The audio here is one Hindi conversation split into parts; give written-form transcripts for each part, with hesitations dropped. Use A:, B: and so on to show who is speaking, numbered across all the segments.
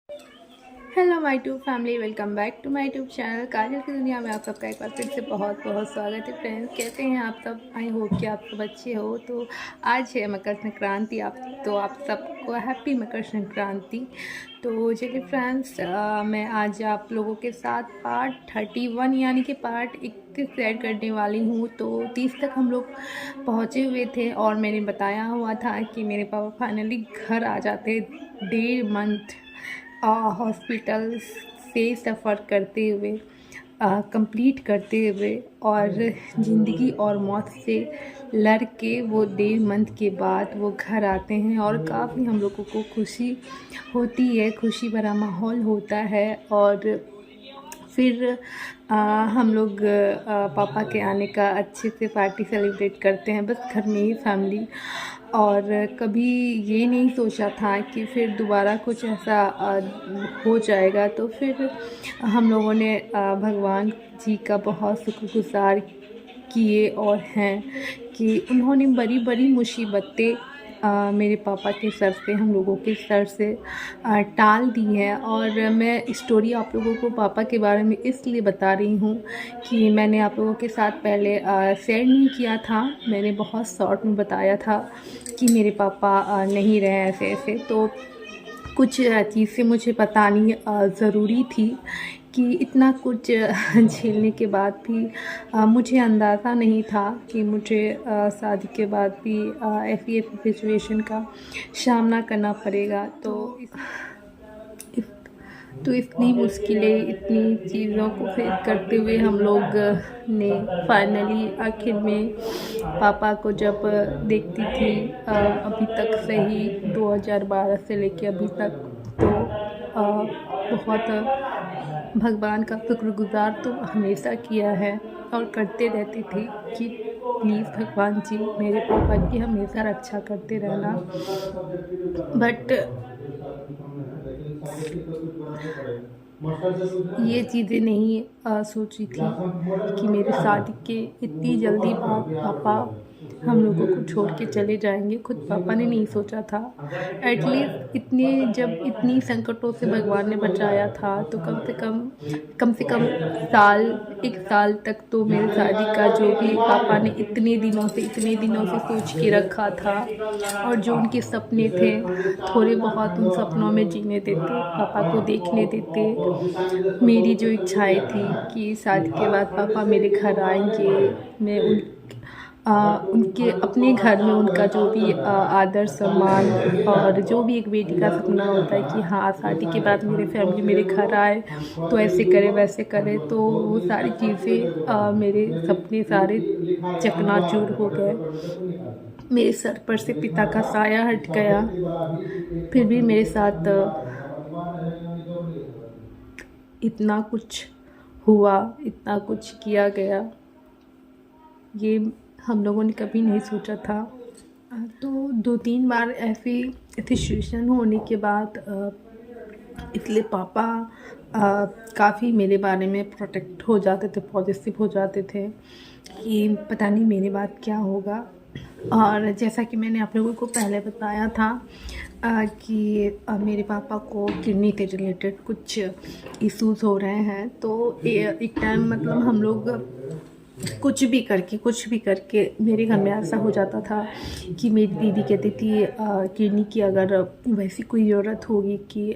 A: Hello my tube family, welcome back to my tube channel Kajal की दुनिया में आप सबका एक बार फिर से बहुत बहुत स्वागत है। फ्रेंड्स, कैसे हैं आप सब? आई होप कि आप सब अच्छे हो। तो आज है मकर संक्रांति। आप सबको हैप्पी मकर संक्रांति। तो चलिए फ्रेंड्स, मैं आज आप लोगों के साथ पार्ट 31 यानी कि पार्ट 31 शेयर करने वाली हूँ। तो 30 तक हम लोग पहुँचे हुए थे और मैंने बताया हुआ था कि मेरे पापा फाइनली घर आ जाते 1.5 मंथ हॉस्पिटल से सफ़र करते हुए, कंप्लीट करते हुए, और ज़िंदगी और मौत से लड़ के वो 1.5 मंथ के बाद वो घर आते हैं। और काफ़ी हम लोगों को खुशी होती है, खुशी भरा माहौल होता है। और फिर हम लोग पापा के आने का अच्छे से पार्टी सेलिब्रेट करते हैं, बस घर में ही फैमिली। और कभी ये नहीं सोचा था कि फिर दोबारा कुछ ऐसा हो जाएगा। तो फिर हम लोगों ने भगवान जी का बहुत शुक्रगुजार किए और हैं कि उन्होंने बड़ी बड़ी मुसीबतें मेरे पापा के सर से, हम लोगों के सर से टाल दी है। और मैं स्टोरी आप लोगों को पापा के बारे में इसलिए बता रही हूँ कि मैंने आप लोगों के साथ पहले शेयर नहीं किया था। मैंने बहुत शॉर्ट में बताया था कि मेरे पापा नहीं रहे ऐसे ऐसे। तो कुछ चीज़ें मुझे बतानी ज़रूरी थी कि इतना कुछ झेलने के बाद भी मुझे अंदाज़ा नहीं था कि मुझे शादी के बाद भी ऐसी ऐसी सिचुएशन का सामना करना पड़ेगा। इस तो इतनी मुश्किलें, इतनी चीज़ों को फेस करते हुए हम लोग ने फाइनली आखिर में पापा को जब देखती थी, अभी तक सही 2012 से लेके अभी तक, तो बहुत भगवान का शुक्रगुजार तो हमेशा किया है और करते रहती थी कि प्लीज़ भगवान जी मेरे पापा की हमेशा रक्षा करते रहना। बट ये चीज़ें नहीं सोची थी कि मेरी शादी के इतनी जल्दी बाद पापा हम लोगों को छोड़ के चले जाएंगे। खुद पापा ने नहीं सोचा था। एटलीस्ट जब इतनी संकटों से भगवान ने बचाया था तो कम से कम एक साल तक तो मेरी शादी का जो भी पापा ने इतने दिनों से सोच के रखा था और जो उनके सपने थे, थोड़े बहुत उन सपनों में जीने देते, पापा को देखने देते। मेरी जो इच्छाएं थी कि शादी के बाद पापा मेरे घर आएंगे, मैं उनके अपने घर में उनका जो भी आदर सम्मान, और जो भी एक बेटी का सपना होता है कि हाँ शादी के बाद मेरे फैमिली मेरे घर आए तो ऐसे करे वैसे करे, तो वो सारी चीज़ें, मेरे सपने सारे चकनाचूर हो गए। मेरे सर पर से पिता का साया हट गया। फिर भी मेरे साथ इतना कुछ हुआ, इतना कुछ किया गया, ये हम लोगों ने कभी नहीं सोचा था। तो 2-3 बार ऐसी सिचुएशन होने के बाद इसलिए पापा काफ़ी मेरे बारे में प्रोटेक्ट हो जाते थे, पॉजिटिव हो जाते थे कि पता नहीं मेरे बाद क्या होगा। और जैसा कि मैंने आप लोगों को पहले बताया था कि मेरे पापा को किडनी के रिलेटेड कुछ इश्यूज़ हो रहे हैं। तो एक टाइम मतलब हम लोग कुछ भी करके मेरे घर में ऐसा हो जाता था कि मेरी दीदी कहती थी किडनी की अगर वैसी कोई ज़रूरत होगी कि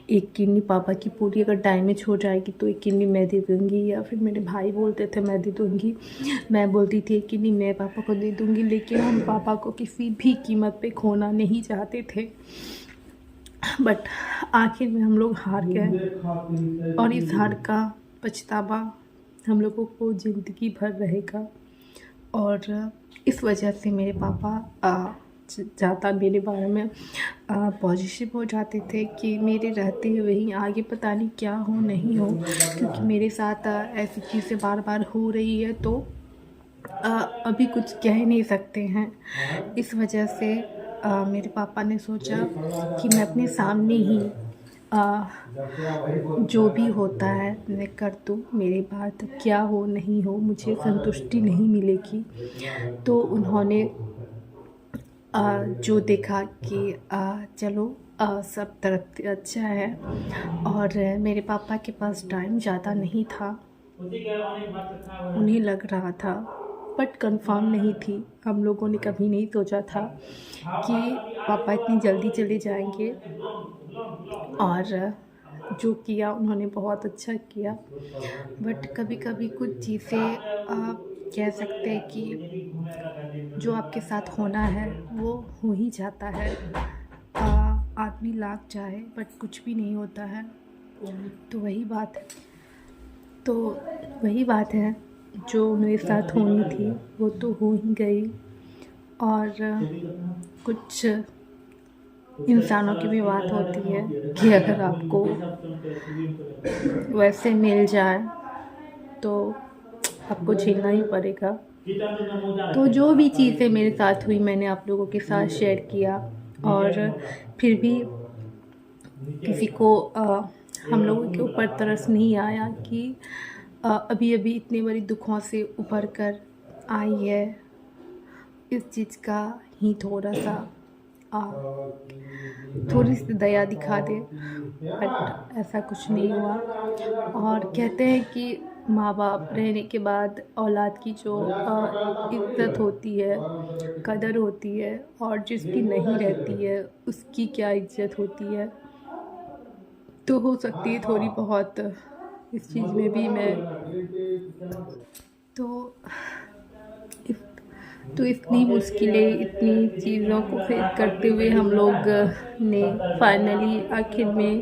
A: एक किडनी पापा की पूरी अगर डैमेज हो जाएगी तो एक किडनी मैं दे दूँगी, या फिर मेरे भाई बोलते थे मैं दे दूँगी। मैं बोलती थी कि नहीं मैं पापा को दे दूँगी, लेकिन हम पापा को किसी भी कीमत पे खोना नहीं चाहते थे। बट आखिर में हम लोग हार गए और इस हार का पछतावा हम लोगों को ज़िंदगी भर रहेगा। और इस वजह से मेरे पापा ज़्यादा मेरे बारे में पॉजिटिव हो जाते थे कि मेरे रहते हुए ही आगे पता नहीं क्या हो नहीं हो, क्योंकि मेरे साथ ऐसी चीज़ें बार बार हो रही है तो अभी कुछ कह नहीं सकते हैं। इस वजह से मेरे पापा ने सोचा कि मैं अपने सामने ही जो भी होता है मैं कर दूँ, मेरे बाद क्या हो नहीं हो मुझे संतुष्टि नहीं मिलेगी। तो उन्होंने जो देखा कि चलो सब तरफ से अच्छा है। और मेरे पापा के पास टाइम ज़्यादा नहीं था, उन्हें लग रहा था बट कंफर्म नहीं थी। हम लोगों ने कभी नहीं सोचा था कि पापा इतनी जल्दी चले जाएंगे, और जो किया उन्होंने बहुत अच्छा किया। बट कभी कभी कुछ चीज़ें आप कह सकते हैं कि जो आपके साथ होना है वो हो ही जाता है। आदमी लाख चाहे बट कुछ भी नहीं होता है। तो वही बात है जो मेरे साथ होनी थी वो तो हो ही गई। और कुछ इंसानों की भी बात होती है कि अगर आपको वैसे मिल जाए तो आपको झेलना ही पड़ेगा। तो जो भी चीज़ें मेरे साथ हुई मैंने आप लोगों के साथ शेयर किया। और फिर भी किसी को हम लोगों के ऊपर तरस नहीं आया कि अभी अभी इतने बड़ी दुखों से उभर कर आई है, इस चीज़ का ही थोड़ा सा थोड़ी सी दया दिखा दे। बट ऐसा कुछ नहीं हुआ। और कहते हैं कि माँ बाप रहने के बाद औलाद की जो इज़्ज़त होती है, कदर होती है, और जिसकी नहीं रहती है उसकी क्या इज़्ज़त होती है। तो हो सकती है थोड़ी बहुत इस चीज़ में भी मैं तो इतनी मुश्किलें, इतनी चीज़ों को फेस करते हुए हम लोग ने फाइनली आखिर में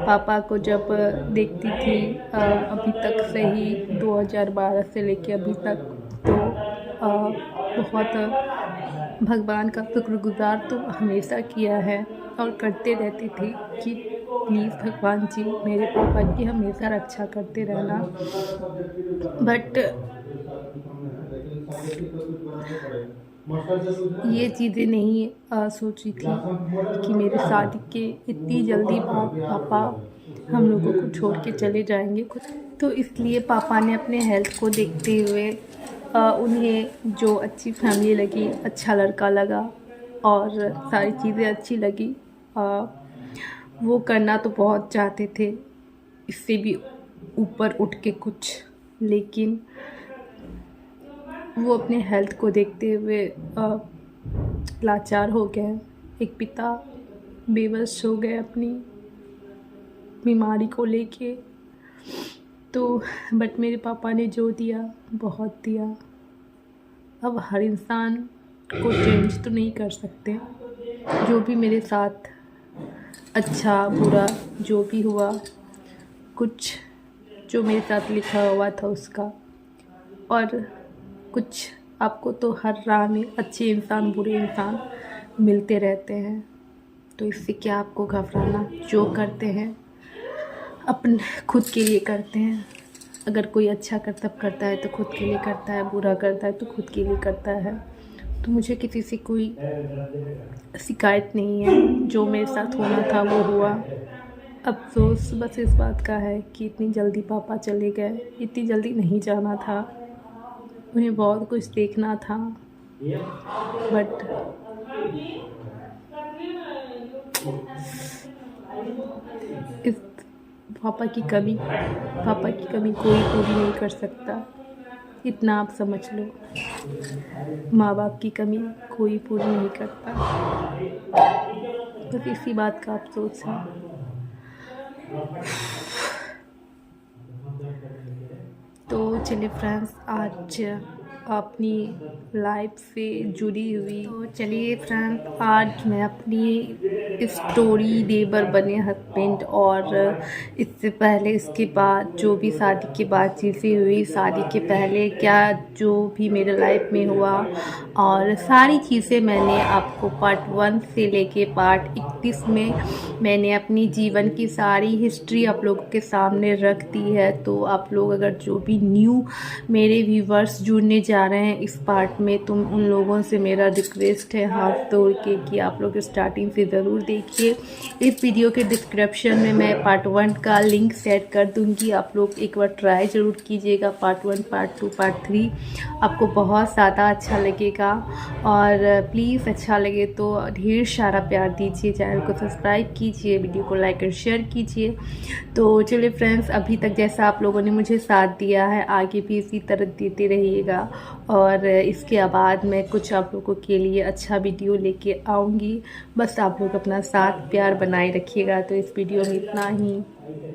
A: पापा को जब देखती थी अभी तक सही 2012 से लेके अभी तक, तो बहुत भगवान का शुक्रगुजार तो हमेशा किया है और करते रहती थी कि प्लीज़ भगवान जी मेरे पापा की हमेशा रक्षा करते रहना। बट ये चीज़ें नहीं सोची थी कि मेरे शादी के इतनी जल्दी बाद पापा हम लोगों को छोड़ के चले जाएंगे। तो इसलिए पापा ने अपने हेल्थ को देखते हुए उन्हें जो अच्छी फैमिली लगी, अच्छा लड़का लगा और सारी चीज़ें अच्छी लगी, वो करना तो बहुत चाहते थे, इससे भी ऊपर उठ के कुछ। लेकिन वो अपने हेल्थ को देखते हुए लाचार हो गए। एक पिता बेबस हो गए अपनी बीमारी को लेके। तो बट मेरे पापा ने जो दिया बहुत दिया। अब हर इंसान को चेंज तो नहीं कर सकते। जो भी मेरे साथ अच्छा बुरा जो भी हुआ, कुछ जो मेरे साथ लिखा हुआ था उसका, और कुछ आपको तो हर राह में अच्छे इंसान बुरे इंसान मिलते रहते हैं। तो इससे क्या आपको घबराना। जो करते हैं अपने खुद के लिए करते हैं। अगर कोई अच्छा कर्तव्य करता है तो खुद के लिए करता है, बुरा करता है तो खुद के लिए करता है। तो मुझे किसी से कोई शिकायत नहीं है। जो मेरे साथ होना था वो हुआ। अफसोस बस इस बात का है कि इतनी जल्दी पापा चले गए। इतनी जल्दी नहीं जाना था, उन्हें बहुत कुछ देखना था। बट इस पापा की कमी कोई पूरी नहीं कर सकता, इतना आप समझ लो। माँ बाप की कमी कोई पूरी नहीं करता। बस इसी बात का अफसोस है। तो चलिए फ्रेंड्स, आज अपनी लाइफ से जुड़ी हुई, तो चलिए फ्रेंड्स आज मैं अपनी स्टोरी देवर बने हस्बैंड और इससे पहले इसके बाद जो भी शादी के बाद चीज़ें हुई, शादी के पहले क्या जो भी मेरे लाइफ में हुआ, और सारी चीज़ें मैंने आपको पार्ट 1 से लेके पार्ट 31 में मैंने अपनी जीवन की सारी हिस्ट्री आप लोगों के सामने रख दी है। तो आप लोग अगर जो भी न्यू मेरे व्यूवर्स जुड़ने जा रहे हैं इस पार्ट में, तुम उन लोगों से मेरा रिक्वेस्ट है हाथ तोड़ के कि आप लोग स्टार्टिंग से ज़रूर देखिए। इस वीडियो के डिस्क्रिप्शन में मैं पार्ट 1 का लिंक सेट कर दूंगी, आप लोग एक बार ट्राई ज़रूर कीजिएगा। पार्ट 1, पार्ट 2, पार्ट 3 आपको बहुत ज़्यादा अच्छा लगेगा। और प्लीज़ अच्छा लगे तो ढेर सारा प्यार दीजिए, चैनल को सब्सक्राइब कीजिए, वीडियो को लाइक और शेयर कीजिए। तो चलिए फ्रेंड्स, अभी तक जैसा आप लोगों ने मुझे साथ दिया है आगे भी इसी तरह देते रहिएगा। और इसके बाद मैं कुछ आप लोगों के लिए अच्छा वीडियो लेके आऊँगी। बस आप लोग अपना साथ प्यार बनाए रखिएगा। तो इस वीडियो में इतना ही।